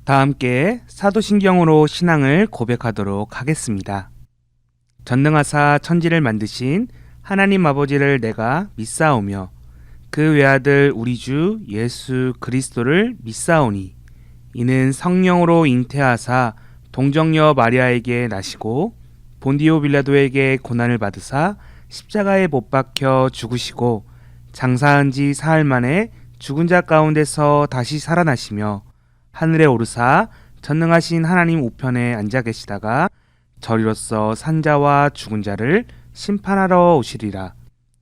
다 함께 사도신경으로 신앙을 고백하도록 하겠습니다. 전능하사 천지를 만드신 하나님 아버지를 내가 믿사오며 그 외아들 우리 주 예수 그리스도를 믿사오니 이는 성령으로 잉태하사 동정녀 마리아에게 나시고 본디오 빌라도에게 고난을 받으사 십자가에 못 박혀 죽으시고 장사한 지 사흘 만에 죽은 자 가운데서 다시 살아나시며 하늘에 오르사 전능하신 하나님 우편에 앉아 계시다가 저리로서 산자와 죽은 자를 심판하러 오시리라.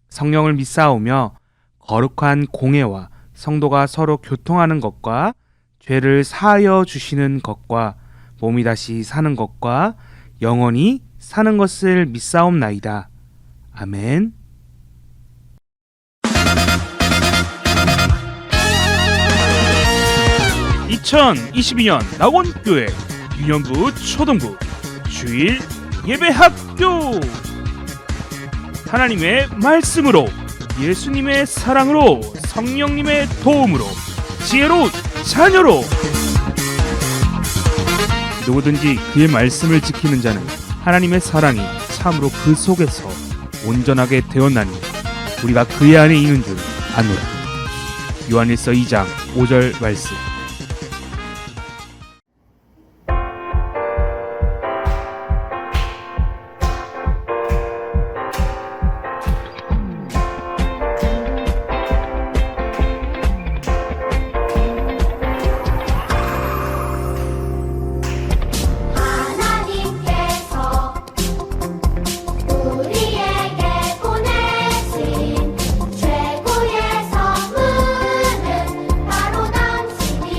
성령을 믿사오며 거룩한 공회와 성도가 서로 교통하는 것과 죄를 사하여 주시는 것과 몸이 다시 사는 것과 영원히 사는 것을 믿사옵나이다. 아멘. (2022년) 낙원교회 유년부 초등부 주일 예배학교. 하나님의 말씀으로, 예수님의 사랑으로, 성령님의 도움으로, 지혜로운 자녀로 누구든지 그의 말씀을 지키는 자는 하나님의 사랑이 참으로 그 속에서 온전하게 되었나니 우리가 그의 안에 있는 줄 아노라. 요한일서 2장 5절 말씀. 최고의 선물은 바로 당신이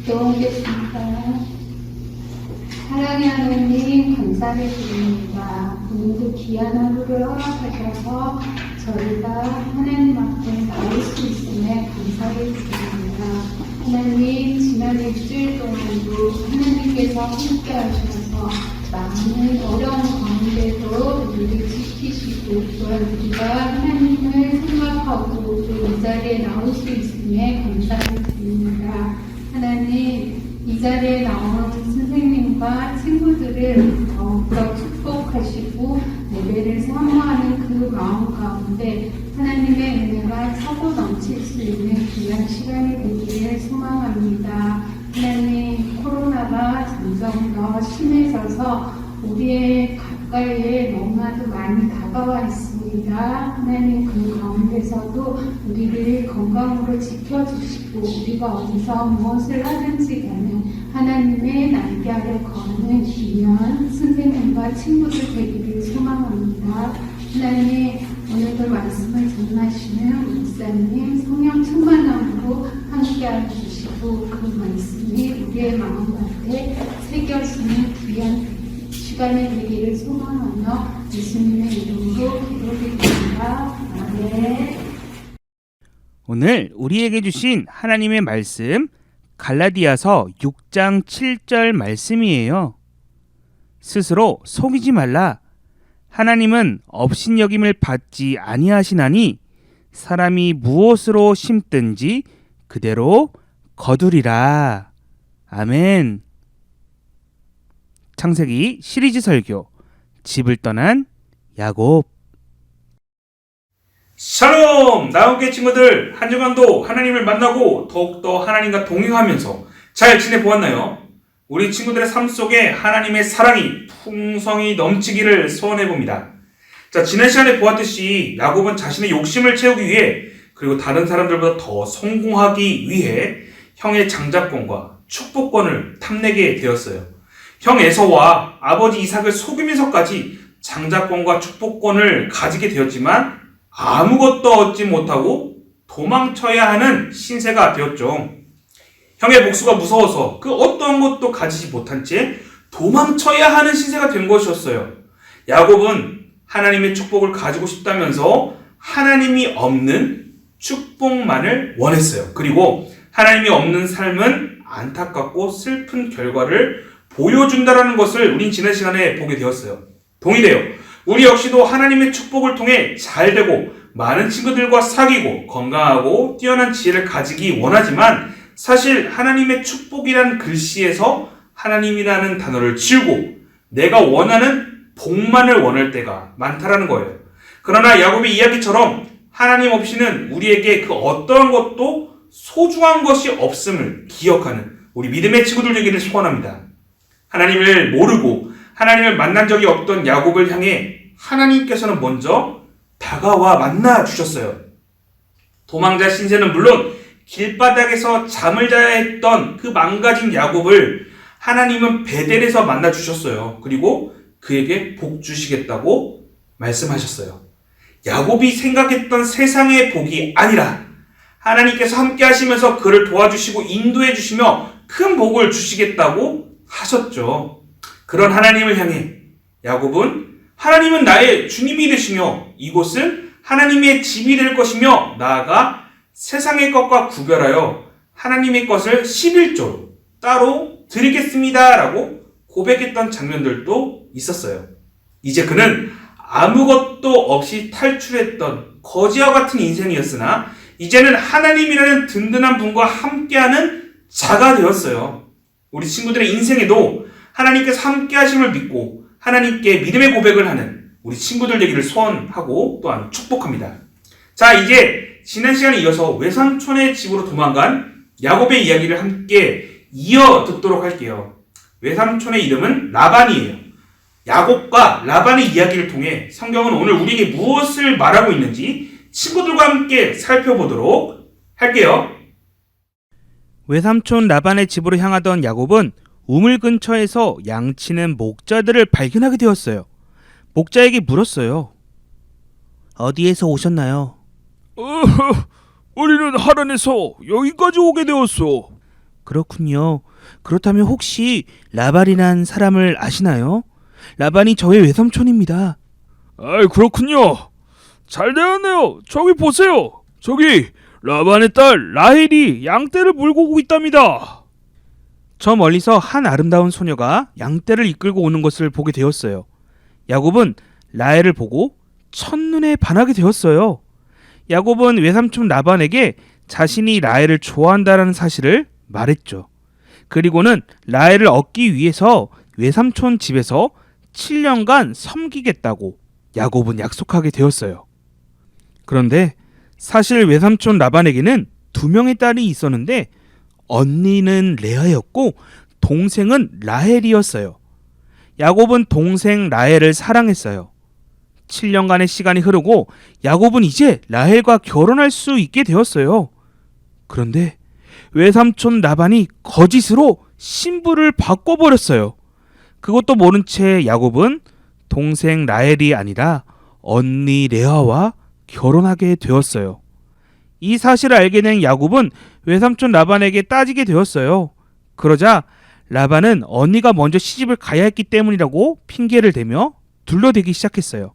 기도하겠습니다. 사랑의 하나님 감사를 드립니다. 오늘도 귀한 하루를 허락하셔서 저희가 하나님 앞에 나올 수 있음에 감사를 드립니다. 하나님 지난 일주일 동안도 하나님께서 함께 하셔서 많은 어려운 가운데도 우리를 지키시고 또한 우리가 하나님을 생각하고 또 이 자리에 나올 수 있음에 감사를 드립니다. 하나님 이 자리에 나온 선생님과 친구들을 더욱더 축복하시고 예배를 사모하는 그 마음 가운데 하나님의 은혜가 차고 넘칠 수 있는 귀한 시간이 되기를 소망합니다. 하나님 코로나가 점점 더 심해져서 우리의 가까이에 너무나도 많이 다가와 있습니다. 하나님 그 가운데서도 우리를 건강으로 지켜주시고 우리가 어디서 무엇을 하든지 간에 하나님의 날개 아래 거하는 귀한 선생님과 친구들 되기를 소망합니다. 하나님 오늘도 말씀을 전하시는 목사님 성령 충만함으로 함께하여 주시고 그 말씀이 우리의 마음밭에 새겨지는 귀한 시간이 되기를 소망하며 예수님의 이름으로 기도드립니다. 아멘. 오늘 우리에게 주신 하나님의 말씀 갈라디아서 6장 7절 말씀이에요. 스스로 속이지 말라. 하나님은 업신여김을 받지 아니하시나니 사람이 무엇으로 심든지 그대로 거두리라. 아멘. 창세기 시리즈 설교 집을 떠난 야곱. 샬롬! 나온교회 친구들, 한 주간도 하나님을 만나고 더욱더 하나님과 동행하면서 잘 지내보았나요? 우리 친구들의 삶 속에 하나님의 사랑이 풍성히 넘치기를 소원해봅니다. 자, 지난 시간에 보았듯이 야곱은 자신의 욕심을 채우기 위해 그리고 다른 사람들보다 더 성공하기 위해 형의 장자권과 축복권을 탐내게 되었어요. 형 에서와 아버지 이삭을 속이면서까지 장자권과 축복권을 가지게 되었지만 아무것도 얻지 못하고 도망쳐야 하는 신세가 되었죠. 형의 목수가 무서워서 그 어떤 것도 가지지 못한 채 도망쳐야 하는 신세가 된 것이었어요. 야곱은 하나님의 축복을 가지고 싶다면서 하나님이 없는 축복만을 원했어요. 그리고 하나님이 없는 삶은 안타깝고 슬픈 결과를 보여준다라는 것을 우린 지난 시간에 보게 되었어요. 동의돼요. 우리 역시도 하나님의 축복을 통해 잘되고 많은 친구들과 사귀고 건강하고 뛰어난 지혜를 가지기 원하지만 사실 하나님의 축복이라는 글씨에서 하나님이라는 단어를 지우고 내가 원하는 복만을 원할 때가 많다라는 거예요. 그러나 야곱의 이야기처럼 하나님 없이는 우리에게 그 어떠한 것도 소중한 것이 없음을 기억하는 우리 믿음의 친구들 되기를 소원합니다. 하나님을 모르고 하나님을 만난 적이 없던 야곱을 향해 하나님께서는 먼저 다가와 만나 주셨어요. 도망자 신세는 물론 길바닥에서 잠을 자야 했던 그 망가진 야곱을 하나님은 베델에서 만나 주셨어요. 그리고 그에게 복 주시겠다고 말씀하셨어요. 야곱이 생각했던 세상의 복이 아니라 하나님께서 함께 하시면서 그를 도와주시고 인도해 주시며 큰 복을 주시겠다고 하셨죠. 그런 하나님을 향해 야곱은 하나님은 나의 주님이 되시며 이곳은 하나님의 집이 될 것이며 나아가 세상의 것과 구별하여 하나님의 것을 11조로 따로 드리겠습니다 라고 고백했던 장면들도 있었어요. 이제 그는 아무것도 없이 탈출했던 거지와 같은 인생이었으나 이제는 하나님이라는 든든한 분과 함께하는 자가 되었어요. 우리 친구들의 인생에도 하나님께서 함께 하심을 믿고 하나님께 믿음의 고백을 하는 우리 친구들 되기를 소원하고 또한 축복합니다. 자, 이제 지난 시간에 이어서 외삼촌의 집으로 도망간 야곱의 이야기를 함께 이어 듣도록 할게요. 외삼촌의 이름은 라반이에요. 야곱과 라반의 이야기를 통해 성경은 오늘 우리에게 무엇을 말하고 있는지 친구들과 함께 살펴보도록 할게요. 외삼촌 라반의 집으로 향하던 야곱은 우물 근처에서 양치는 목자들을 발견하게 되었어요. 목자에게 물었어요. 어디에서 오셨나요? 우리는 하란에서 여기까지 오게 되었소. 그렇군요. 그렇다면 혹시 라반이란 사람을 아시나요? 라반이 저의 외삼촌입니다. 아이, 그렇군요. 잘 되었네요. 저기 보세요. 저기 라반의 딸 라헬이 양떼를 몰고 오고 있답니다. 저 멀리서 한 아름다운 소녀가 양떼를 이끌고 오는 것을 보게 되었어요. 야곱은 라헬을 보고 첫눈에 반하게 되었어요. 야곱은 외삼촌 라반에게 자신이 라헬을 좋아한다는 사실을 말했죠. 그리고는 라헬을 얻기 위해서 외삼촌 집에서 7년간 섬기겠다고 야곱은 약속하게 되었어요. 그런데 사실 외삼촌 라반에게는 2명의 딸이 있었는데 언니는 레아였고 동생은 라헬이었어요. 야곱은 동생 라헬을 사랑했어요. 7년간의 시간이 흐르고 야곱은 이제 라헬과 결혼할 수 있게 되었어요. 그런데 외삼촌 라반이 거짓으로 신부를 바꿔버렸어요. 그것도 모른 채 야곱은 동생 라헬이 아니라 언니 레아와 결혼하게 되었어요. 이 사실을 알게 된 야곱은 외삼촌 라반에게 따지게 되었어요. 그러자 라반은 언니가 먼저 시집을 가야 했기 때문이라고 핑계를 대며 둘러대기 시작했어요.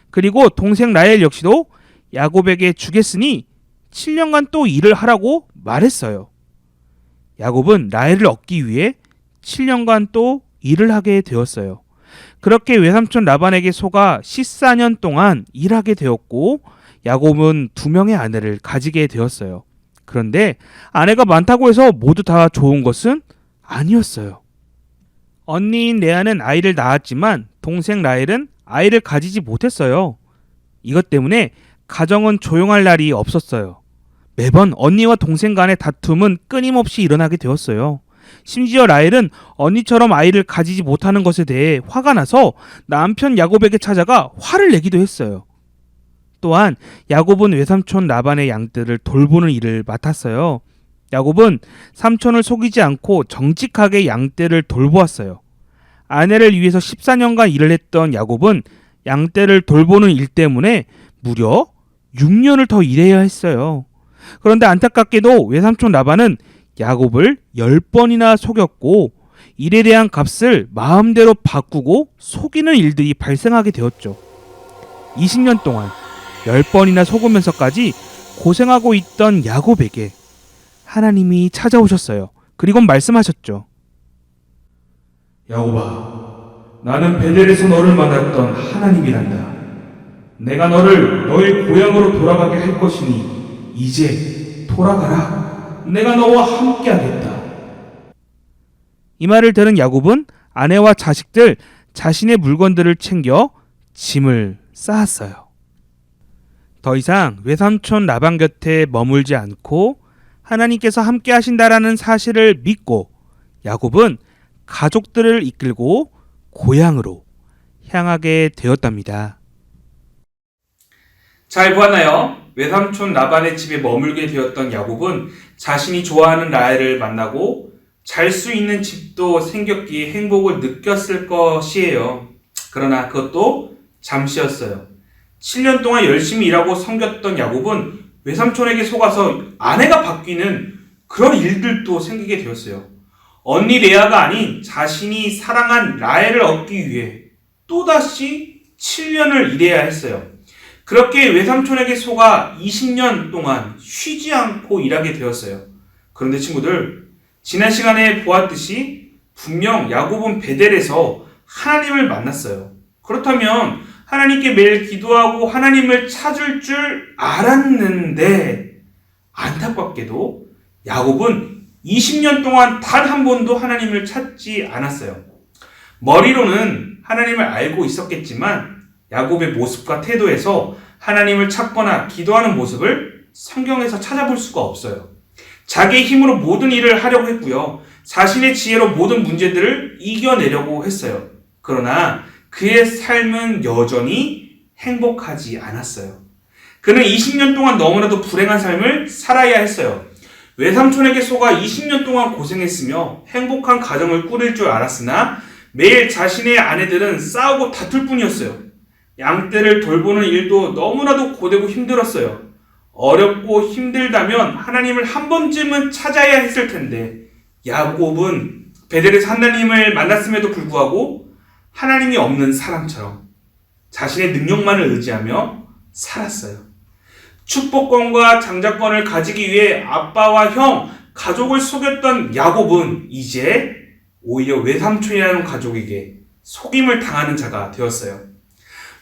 그리고 동생 라헬 역시도 야곱에게 주겠으니 7년간 또 일을 하라고 말했어요. 야곱은 라헬을 얻기 위해 7년간 또 일을 하게 되었어요. 그렇게 외삼촌 라반에게 속아 14년 동안 일하게 되었고 야곱은 2명의 아내를 가지게 되었어요. 그런데 아내가 많다고 해서 모두 다 좋은 것은 아니었어요. 언니인 레아는 아이를 낳았지만 동생 라헬은 아이를 가지지 못했어요. 이것 때문에 가정은 조용할 날이 없었어요. 매번 언니와 동생 간의 다툼은 끊임없이 일어나게 되었어요. 심지어 라헬은 언니처럼 아이를 가지지 못하는 것에 대해 화가 나서 남편 야곱에게 찾아가 화를 내기도 했어요. 또한 야곱은 외삼촌 라반의 양떼를 돌보는 일을 맡았어요. 야곱은 삼촌을 속이지 않고 정직하게 양떼를 돌보았어요. 아내를 위해서 14년간 일을 했던 야곱은 양떼를 돌보는 일 때문에 무려 6년을 더 일해야 했어요. 그런데 안타깝게도 외삼촌 라반은 야곱을 10번이나 속였고 일에 대한 값을 마음대로 바꾸고 속이는 일들이 발생하게 되었죠. 20년 동안 10번이나 속으면서까지 고생하고 있던 야곱에게 하나님이 찾아오셨어요. 그리고 말씀하셨죠. 야곱아, 나는 베델에서 너를 만났던 하나님이란다. 내가 너를 너의 고향으로 돌아가게 할 것이니 이제 돌아가라. 내가 너와 함께하겠다. 이 말을 들은 야곱은 아내와 자식들, 자신의 물건들을 챙겨 짐을 쌓았어요. 더 이상 외삼촌 라반 곁에 머물지 않고 하나님께서 함께 하신다라는 사실을 믿고 야곱은 가족들을 이끌고 고향으로 향하게 되었답니다. 잘 보았나요? 외삼촌 라반의 집에 머물게 되었던 야곱은 자신이 좋아하는 라헬을 만나고 잘 수 있는 집도 생겼기에 행복을 느꼈을 것이에요. 그러나 그것도 잠시였어요. 7년 동안 열심히 일하고 섬겼던 야곱은 외삼촌에게 속아서 아내가 바뀌는 그런 일들도 생기게 되었어요. 언니 레아가 아닌 자신이 사랑한 라헬을 얻기 위해 또다시 7년을 일해야 했어요. 그렇게 외삼촌에게 속아 20년 동안 쉬지 않고 일하게 되었어요. 그런데 친구들, 지난 시간에 보았듯이 분명 야곱은 베델에서 하나님을 만났어요. 그렇다면 하나님께 매일 기도하고 하나님을 찾을 줄 알았는데 안타깝게도 야곱은 20년 동안 단 한 번도 하나님을 찾지 않았어요. 머리로는 하나님을 알고 있었겠지만 야곱의 모습과 태도에서 하나님을 찾거나 기도하는 모습을 성경에서 찾아볼 수가 없어요. 자기의 힘으로 모든 일을 하려고 했고요. 자신의 지혜로 모든 문제들을 이겨내려고 했어요. 그러나 그의 삶은 여전히 행복하지 않았어요. 그는 20년 동안 너무나도 불행한 삶을 살아야 했어요. 외삼촌에게 속아 20년 동안 고생했으며 행복한 가정을 꾸릴 줄 알았으나 매일 자신의 아내들은 싸우고 다툴 뿐이었어요. 양떼를 돌보는 일도 너무나도 고되고 힘들었어요. 어렵고 힘들다면 하나님을 한 번쯤은 찾아야 했을 텐데 야곱은 베델에서 하나님을 만났음에도 불구하고 하나님이 없는 사람처럼 자신의 능력만을 의지하며 살았어요. 축복권과 장자권을 가지기 위해 아빠와 형, 가족을 속였던 야곱은 이제 오히려 외삼촌이라는 가족에게 속임을 당하는 자가 되었어요.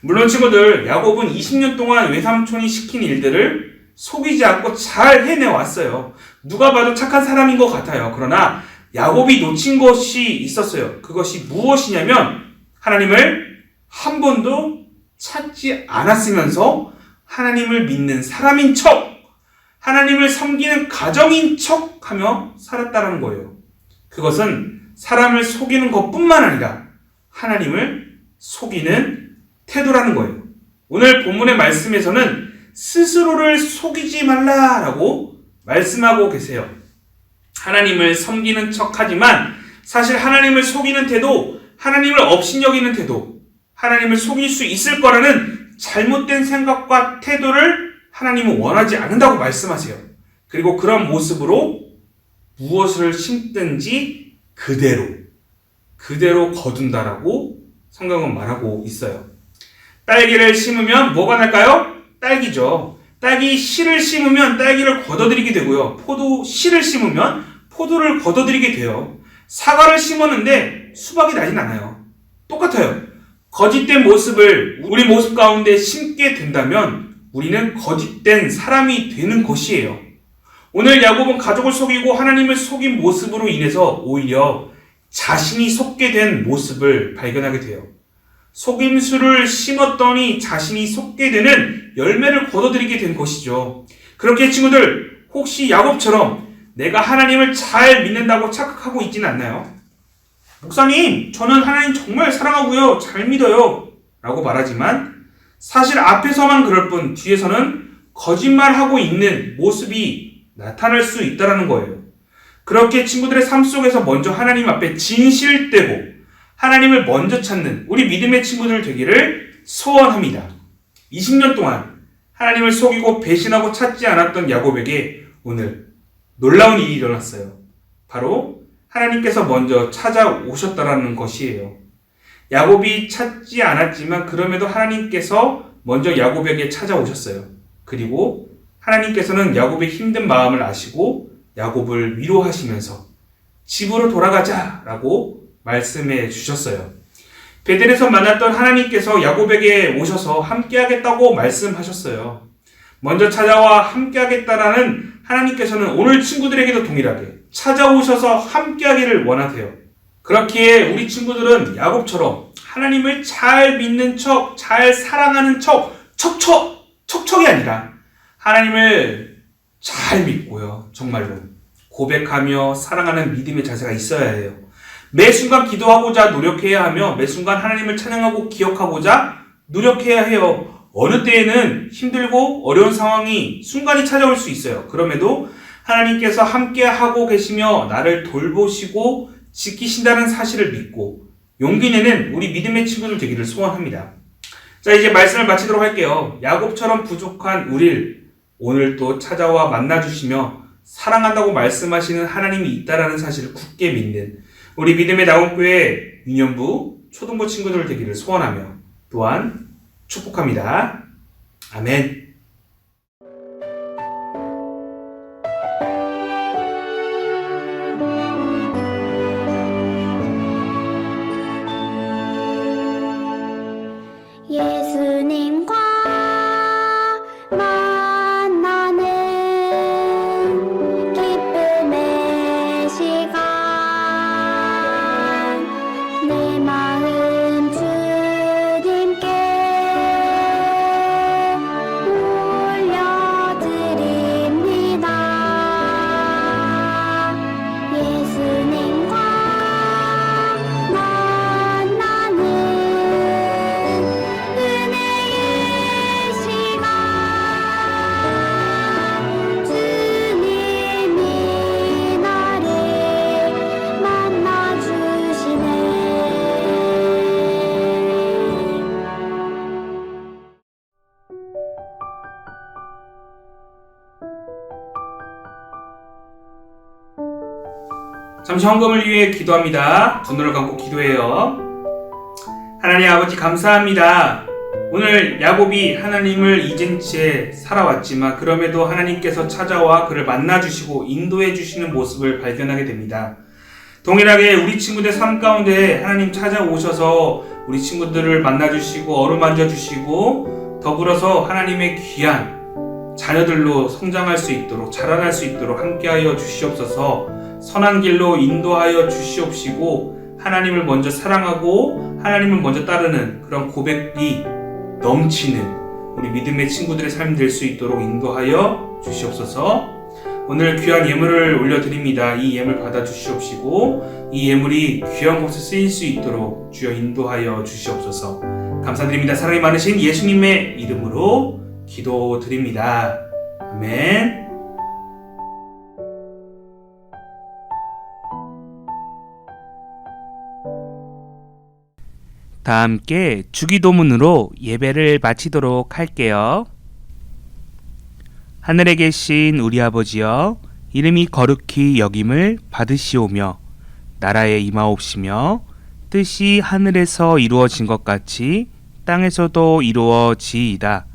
물론 친구들, 야곱은 20년 동안 외삼촌이 시킨 일들을 속이지 않고 잘 해내왔어요. 누가 봐도 착한 사람인 것 같아요. 그러나 야곱이 놓친 것이 있었어요. 그것이 무엇이냐면 하나님을 한 번도 찾지 않았으면서 하나님을 믿는 사람인 척, 하나님을 섬기는 가정인 척 하며 살았다는 거예요. 그것은 사람을 속이는 것뿐만 아니라 하나님을 속이는 태도라는 거예요. 오늘 본문의 말씀에서는 스스로를 속이지 말라라고 말씀하고 계세요. 하나님을 섬기는 척하지만 사실 하나님을 속이는 태도, 하나님을 업신여기는 태도, 하나님을 속일 수 있을 거라는 잘못된 생각과 태도를 하나님은 원하지 않는다고 말씀하세요. 그리고 그런 모습으로 무엇을 심든지 그대로 거둔다라고 성경은 말하고 있어요. 딸기를 심으면 뭐가 날까요? 딸기죠. 딸기 씨를 심으면 딸기를 걷어들이게 되고요. 포도 씨를 심으면 포도를 걷어들이게 돼요. 사과를 심었는데 수박이 나진 않아요. 똑같아요. 거짓된 모습을 우리 모습 가운데 심게 된다면 우리는 거짓된 사람이 되는 것이에요. 오늘 야곱은 가족을 속이고 하나님을 속인 모습으로 인해서 오히려 자신이 속게 된 모습을 발견하게 돼요. 속임수를 심었더니 자신이 속게 되는 열매를 거둬들이게 된 것이죠. 그렇게 친구들, 혹시 야곱처럼 내가 하나님을 잘 믿는다고 착각하고 있지는 않나요? 목사님, 저는 하나님 정말 사랑하고요, 잘 믿어요 라고 말하지만 사실 앞에서만 그럴 뿐 뒤에서는 거짓말하고 있는 모습이 나타날 수 있다는 거예요. 그렇게 친구들의 삶 속에서 먼저 하나님 앞에 진실되고 하나님을 먼저 찾는 우리 믿음의 친구들 되기를 소원합니다. 20년 동안 하나님을 속이고 배신하고 찾지 않았던 야곱에게 오늘 놀라운 일이 일어났어요. 바로 하나님께서 먼저 찾아오셨다라는 것이에요. 야곱이 찾지 않았지만 그럼에도 하나님께서 먼저 야곱에게 찾아오셨어요. 그리고 하나님께서는 야곱의 힘든 마음을 아시고 야곱을 위로하시면서 집으로 돌아가자라고 말씀해 주셨어요. 베델에서 만났던 하나님께서 야곱에게 오셔서 함께하겠다고 말씀하셨어요. 먼저 찾아와 함께하겠다라는 하나님께서는 오늘 친구들에게도 동일하게 찾아오셔서 함께하기를 원하세요. 그렇기에 우리 친구들은 야곱처럼 하나님을 잘 믿는 척, 잘 사랑하는 척, 척척이 아니라 하나님을 잘 믿고요. 정말로 고백하며 사랑하는 믿음의 자세가 있어야 해요. 매 순간 기도하고자 노력해야 하며 매 순간 하나님을 찬양하고 기억하고자 노력해야 해요. 어느 때에는 힘들고 어려운 상황이 순간이 찾아올 수 있어요. 그럼에도 하나님께서 함께하고 계시며 나를 돌보시고 지키신다는 사실을 믿고 용기 내는 우리 믿음의 친구들 되기를 소원합니다. 자, 이제 말씀을 마치도록 할게요. 야곱처럼 부족한 우리를 오늘 또 찾아와 만나주시며 사랑한다고 말씀하시는 하나님이 있다라는 사실을 굳게 믿는 우리 믿음의 나온교회 유년부 초등부 친구들 되기를 소원하며 또한 축복합니다. 아멘. 예수님과 만나는 기쁨의 시간 내 마음 주님께 잠시 헌금을 위해 기도합니다. 두 눈을 감고 기도해요. 하나님 아버지 감사합니다. 오늘 야곱이 하나님을 잊은 채 살아왔지만 그럼에도 하나님께서 찾아와 그를 만나주시고 인도해 주시는 모습을 발견하게 됩니다. 동일하게 우리 친구들 삶 가운데 하나님 찾아오셔서 우리 친구들을 만나주시고 어루만져 주시고 더불어서 하나님의 귀한 자녀들로 성장할 수 있도록 자라날 수 있도록 함께하여 주시옵소서. 선한 길로 인도하여 주시옵시고 하나님을 먼저 사랑하고 하나님을 먼저 따르는 그런 고백이 넘치는 우리 믿음의 친구들의 삶이 될 수 있도록 인도하여 주시옵소서. 오늘 귀한 예물을 올려드립니다. 이 예물 받아 주시옵시고 이 예물이 귀한 곳에 쓰일 수 있도록 주여 인도하여 주시옵소서. 감사드립니다. 사랑이 많으신 예수님의 이름으로 기도드립니다. 아멘. 다 함께 주기도문으로 예배를 마치도록 할게요. 하늘에 계신 우리 아버지여, 이름이 거룩히 여김을 받으시오며 나라에 임하옵시며 뜻이 하늘에서 이루어진 것 같이 땅에서도 이루어지이다.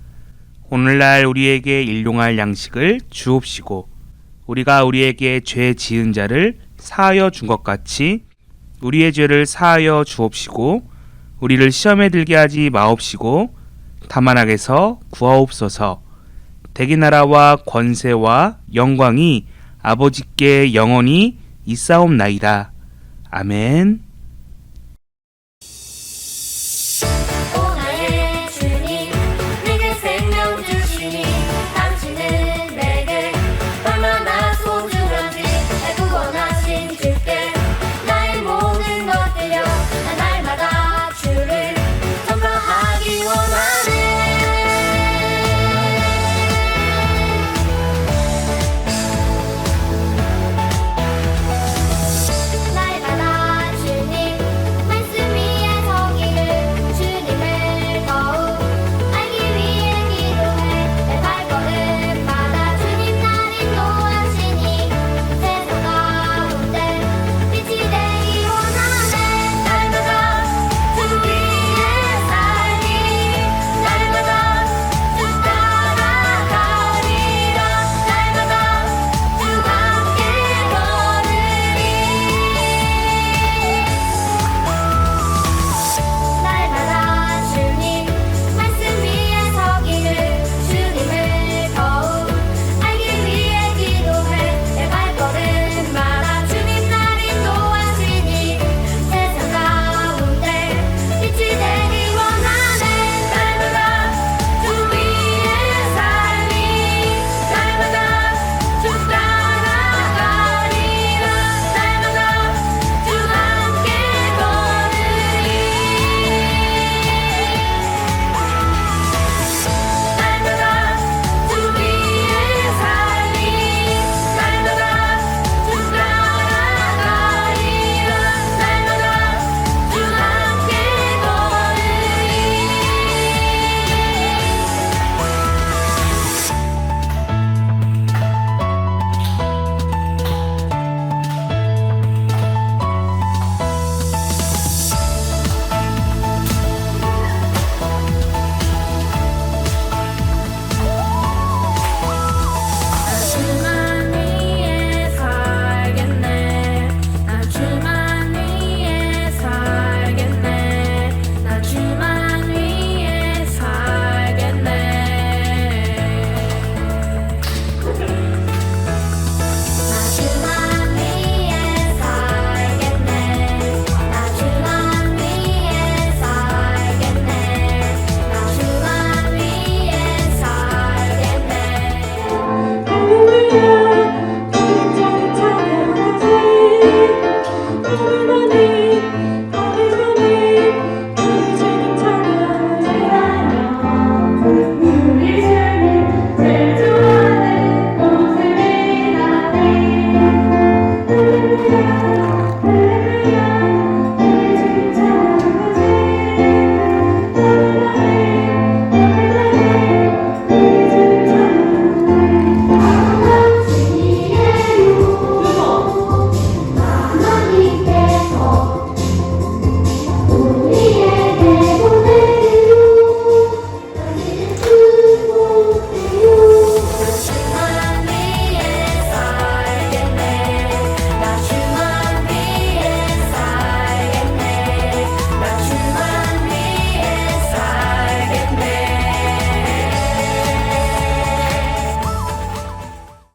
오늘날 우리에게 일용할 양식을 주옵시고 우리가 우리에게 죄 지은 자를 사하여 준 것 같이 우리의 죄를 사하여 주옵시고 우리를 시험에 들게 하지 마옵시고 다만 악에서 구하옵소서. 대기 나라와 권세와 영광이 아버지께 영원히 있사옵나이다. 아멘.